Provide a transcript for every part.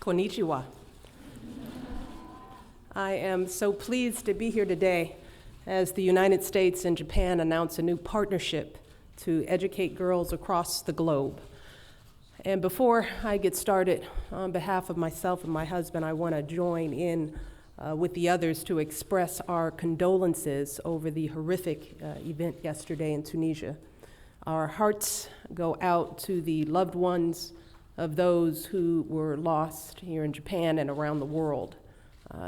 Konnichiwa. I am so pleased to be here today as the United States and Japan announce a new partnership to educate girls across the globe. And before I get started, on behalf of myself and my husband, I want to join in with the others to express our condolences over the horrific event yesterday in Tunisia. Our hearts go out to the loved ones of those who were lost here in Japan and around the world.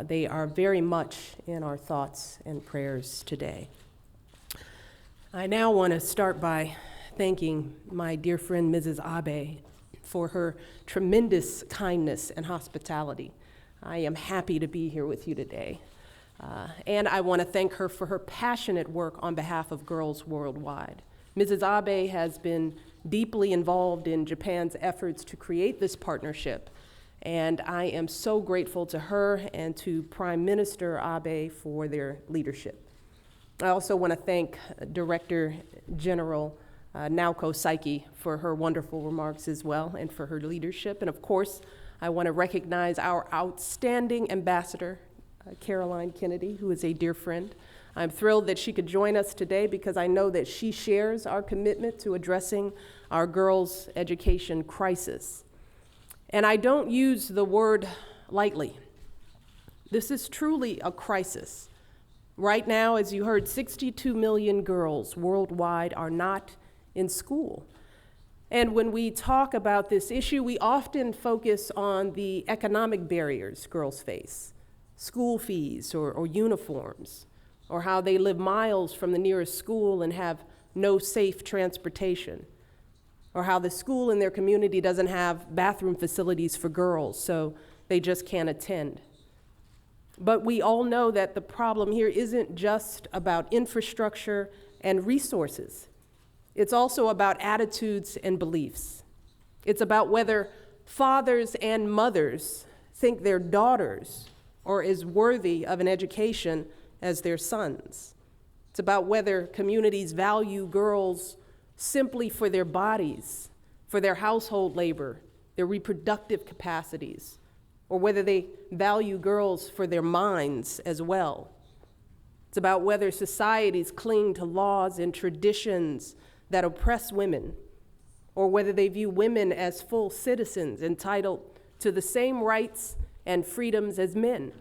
They are very much in our thoughts and prayers today. I now want to start by thanking my dear friend Mrs. Abe for her tremendous kindness and hospitality. I am happy to be here with you today. And I want to thank her for her passionate work on behalf of girls worldwide. Mrs. Abe has been deeply involved in Japan's efforts to create this partnership, and I am so grateful to her and to Prime Minister Abe for their leadership. I also want to thank Director General Naoko Saiki for her wonderful remarks as well and for her leadership. And of course, I want to recognize our outstanding ambassador, Caroline Kennedy, who is a dear friend. I'm thrilled that she could join us today because I know that she shares our commitment to addressing our girls' education crisis. And I don't use the word lightly. This is truly a crisis. Right now, as you heard, 62 million girls worldwide are not in school. And when we talk about this issue, we often focus on the economic barriers girls face, school fees or uniforms, or how they live miles from the nearest school and have no safe transportation, or how the school in their community doesn't have bathroom facilities for girls, so they just can't attend. But we all know that the problem here isn't just about infrastructure and resources. It's also about attitudes and beliefs. It's about whether fathers and mothers think their daughters are as worthy of an education as their sons. It's about whether communities value girls simply for their bodies, for their household labor, their reproductive capacities, or whether they value girls for their minds as well. It's about whether societies cling to laws and traditions that oppress women, or whether they view women as full citizens entitled to the same rights and freedoms as men.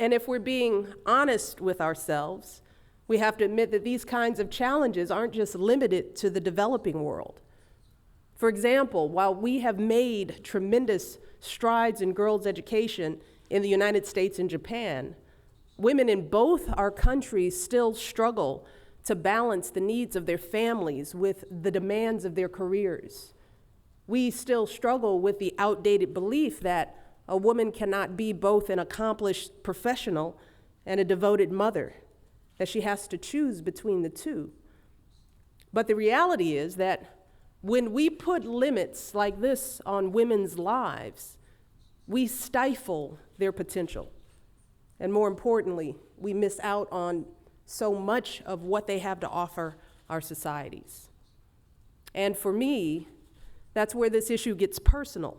And if we're being honest with ourselves, we have to admit that these kinds of challenges aren't just limited to the developing world. For example, while we have made tremendous strides in girls' education in the United States and Japan, women in both our countries still struggle to balance the needs of their families with the demands of their careers. We still struggle with the outdated belief that a woman cannot be both an accomplished professional and a devoted mother, that she has to choose between the two. But the reality is that when we put limits like this on women's lives, we stifle their potential. And more importantly, we miss out on so much of what they have to offer our societies. And for me, that's where this issue gets personal.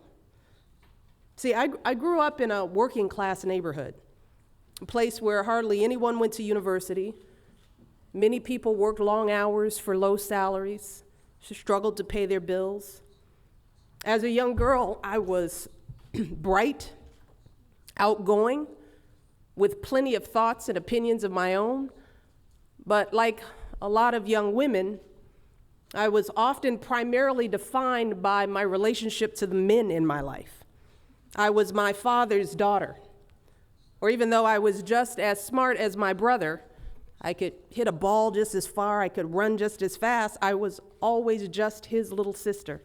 See, I grew up in a working class neighborhood, a place where hardly anyone went to university. Many people worked long hours for low salaries, struggled to pay their bills. As a young girl, I was bright, outgoing, with plenty of thoughts and opinions of my own. But like a lot of young women, I was often primarily defined by my relationship to the men in my life. I was my father's daughter. Or even though I was just as smart as my brother, I could hit a ball just as far, I could run just as fast, I was always just his little sister.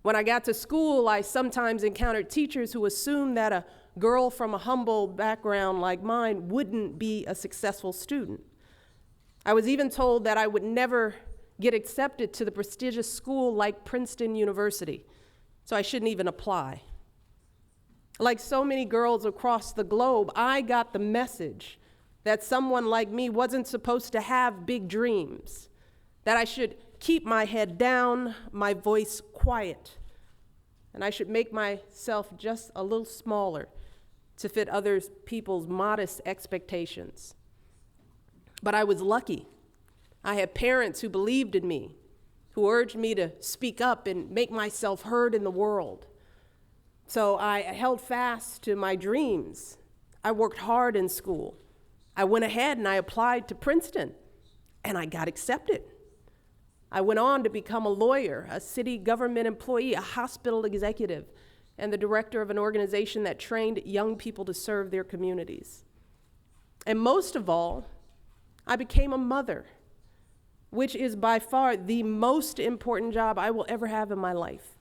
When I got to school, I sometimes encountered teachers who assumed that a girl from a humble background like mine wouldn't be a successful student. I was even told that I would never get accepted to the prestigious school like Princeton University, so I shouldn't even apply. Like so many girls across the globe, I got the message that someone like me wasn't supposed to have big dreams, that I should keep my head down, my voice quiet, and I should make myself just a little smaller to fit other people's modest expectations. But I was lucky. I had parents who believed in me, who urged me to speak up and make myself heard in the world. So I held fast to my dreams. I worked hard in school. I went ahead and I applied to Princeton, and I got accepted. I went on to become a lawyer, a city government employee, a hospital executive, and the director of an organization that trained young people to serve their communities. And most of all, I became a mother, which is by far the most important job I will ever have in my life.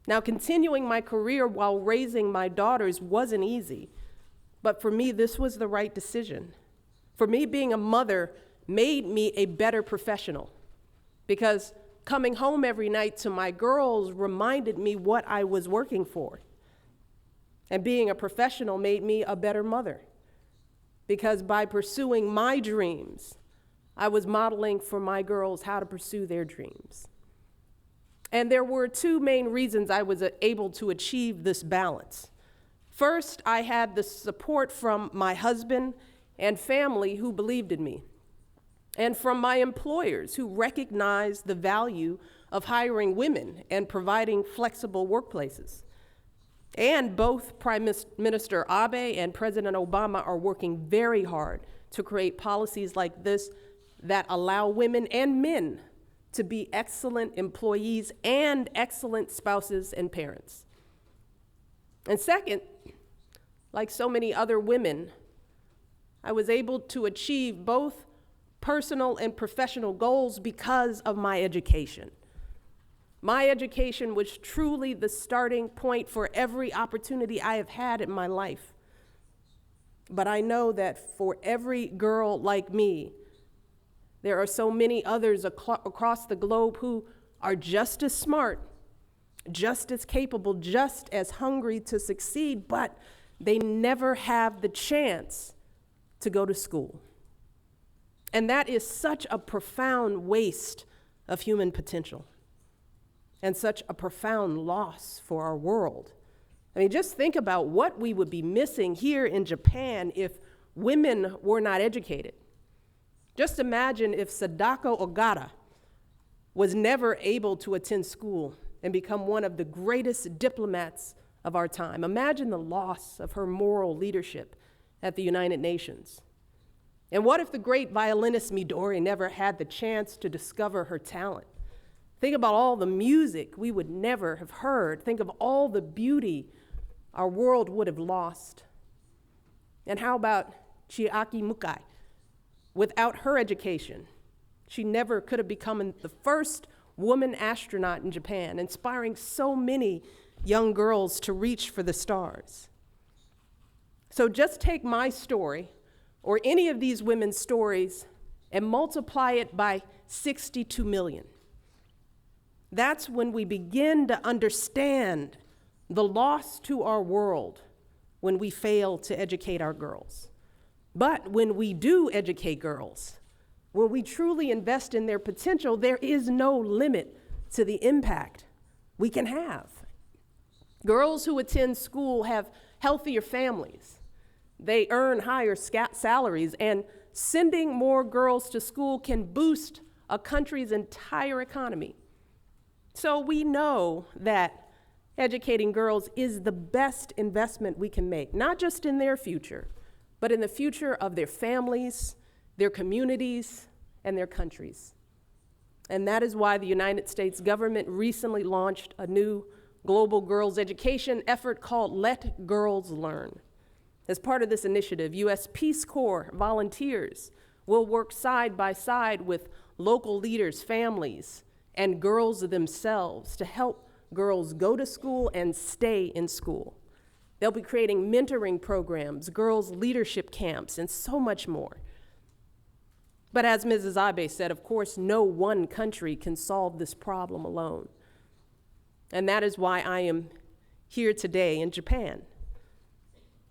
Now, continuing my career while raising my daughters wasn't easy, but for me, this was the right decision. For me, being a mother made me a better professional, because coming home every night to my girls reminded me what I was working for. And being a professional made me a better mother, because by pursuing my dreams, I was modeling for my girls how to pursue their dreams. And there were two main reasons I was able to achieve this balance. First, I had the support from my husband and family who believed in me, and from my employers who recognized the value of hiring women and providing flexible workplaces. And both Prime Minister Abe and President Obama are working very hard to create policies like this that allow women and men to be excellent employees and excellent spouses and parents. And second, like so many other women, I was able to achieve both personal and professional goals because of my education. My education was truly the starting point for every opportunity I have had in my life. But I know that for every girl like me, there are so many others across the globe who are just as smart, just as capable, just as hungry to succeed, but they never have the chance to go to school. And that is such a profound waste of human potential and such a profound loss for our world. I mean, just think about what we would be missing here in Japan if women were not educated. Just imagine if Sadako Ogata was never able to attend school and become one of the greatest diplomats of our time. Imagine the loss of her moral leadership at the United Nations. And what if the great violinist Midori never had the chance to discover her talent? Think about all the music we would never have heard. Think of all the beauty our world would have lost. And how about Chiaki Mukai? Without her education, she never could have become the first woman astronaut in Japan, inspiring so many young girls to reach for the stars. So just take my story, or any of these women's stories, and multiply it by 62 million. That's when we begin to understand the loss to our world when we fail to educate our girls. But when we do educate girls, when we truly invest in their potential, there is no limit to the impact we can have. Girls who attend school have healthier families. They earn higher salaries, and sending more girls to school can boost a country's entire economy. So we know that educating girls is the best investment we can make, not just in their future, but in the future of their families, their communities, and their countries. And that is why the United States government recently launched a new global girls' education effort called Let Girls Learn. As part of this initiative, U.S. Peace Corps volunteers will work side by side with local leaders, families, and girls themselves to help girls go to school and stay in school. They'll be creating mentoring programs, girls' leadership camps, and so much more. But as Mrs. Abe said, of course, no one country can solve this problem alone. And that is why I am here today in Japan.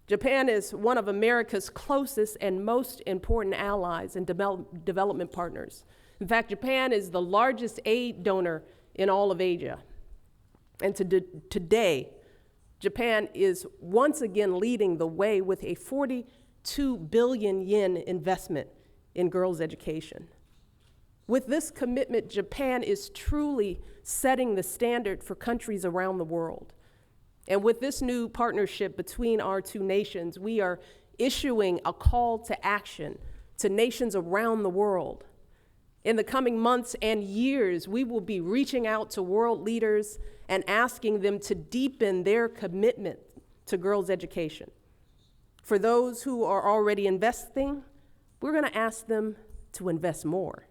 Japan is one of America's closest and most important allies and development partners. In fact, Japan is the largest aid donor in all of Asia. And today, Japan is once again leading the way with a 42 billion yen investment in girls' education. With this commitment, Japan is truly setting the standard for countries around the world. And with this new partnership between our two nations, we are issuing a call to action to nations around the world. In the coming months and years, we will be reaching out to world leaders and asking them to deepen their commitment to girls' education. For those who are already investing, we're going to ask them to invest more.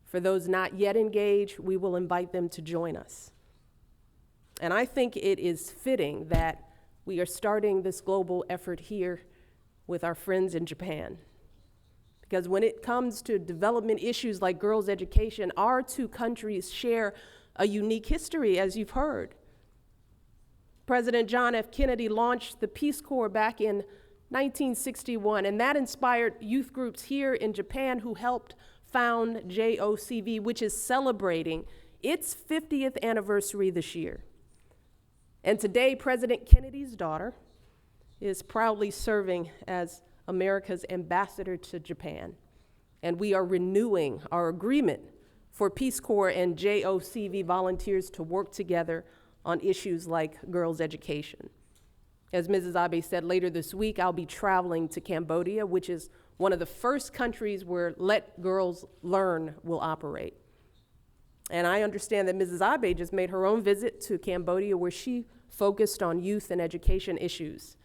For those not yet engaged, we will invite them to join us. And I think it is fitting that we are starting this global effort here with our friends in Japan. Because when it comes to development issues like girls' education, our two countries share a unique history, as you've heard. President John F. Kennedy launched the Peace Corps back in 1961, and that inspired youth groups here in Japan who helped found JOCV, which is celebrating its 50th anniversary this year. And today, President Kennedy's daughter is proudly serving as America's ambassador to Japan. And we are renewing our agreement for Peace Corps and JOCV volunteers to work together on issues like girls' education. As Mrs. Abe said, later this week, I'll be traveling to Cambodia, which is one of the first countries where Let Girls Learn will operate. And I understand that Mrs. Abe just made her own visit to Cambodia, where she focused on youth and education issues.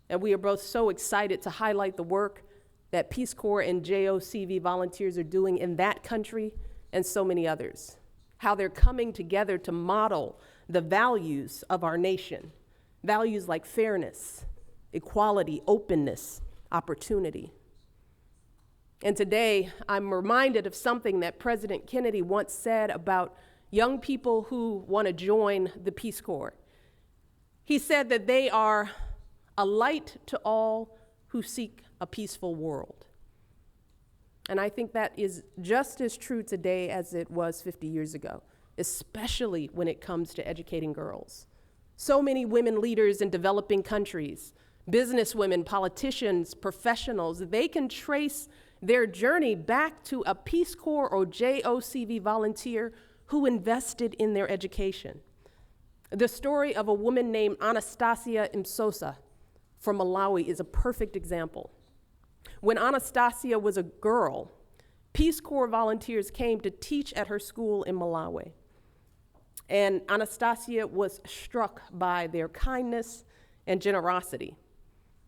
And we are both so excited to highlight the work that Peace Corps and JOCV volunteers are doing in that country and so many others, how they're coming together to model the values of our nation, values like fairness, equality, openness, opportunity. And today, I'm reminded of something that President Kennedy once said about young people who want to join the Peace Corps. He said that they are a light to all who seek a peaceful world. And I think that is just as true today as it was 50 years ago, especially when it comes to educating girls. So many women leaders in developing countries, businesswomen, politicians, professionals, they can trace their journey back to a Peace Corps or JOCV volunteer who invested in their education. The story of a woman named Anastasia Msosa from Malawi is a perfect example. When Anastasia was a girl, Peace Corps volunteers came to teach at her school in Malawi. And Anastasia was struck by their kindness and generosity.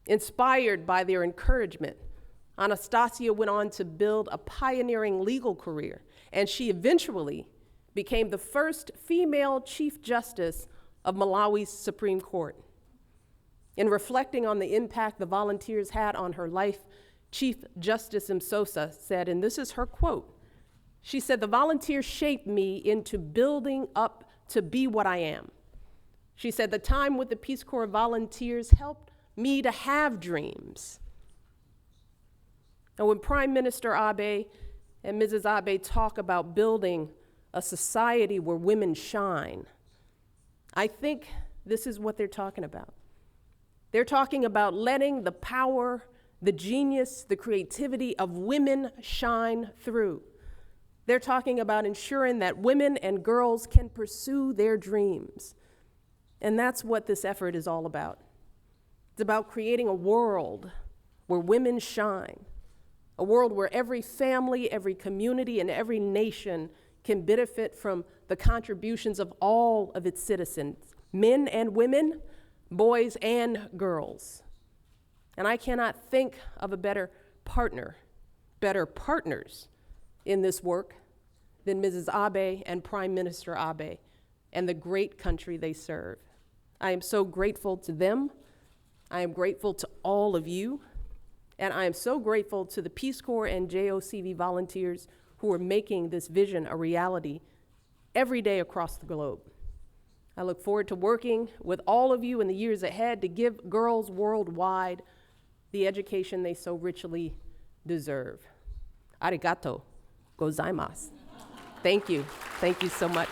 Inspired by their encouragement, Anastasia went on to build a pioneering legal career, and she eventually became the first female Chief Justice of Malawi's Supreme Court. In reflecting on the impact the volunteers had on her life, Chief Justice Msosa said, and this is her quote, she said, "The volunteers shaped me into building up to be what I am." She said, "The time with the Peace Corps volunteers helped me to have dreams." And when Prime Minister Abe and Mrs. Abe talk about building a society where women shine, I think this is what they're talking about. They're talking about letting the power, the genius, the creativity of women shine through. They're talking about ensuring that women and girls can pursue their dreams. And that's what this effort is all about. It's about creating a world where women shine, a world where every family, every community, and every nation can benefit from the contributions of all of its citizens, men and women, boys and girls. And I cannot think of a better partner, better partners in this work than Mrs. Abe and Prime Minister Abe and the great country they serve. I am so grateful to them. I am grateful to all of you. And I am so grateful to the Peace Corps and JOCV volunteers who are making this vision a reality every day across the globe. I look forward to working with all of you in the years ahead to give girls worldwide the education they so richly deserve. Arigato gozaimasu. Thank you. Thank you so much.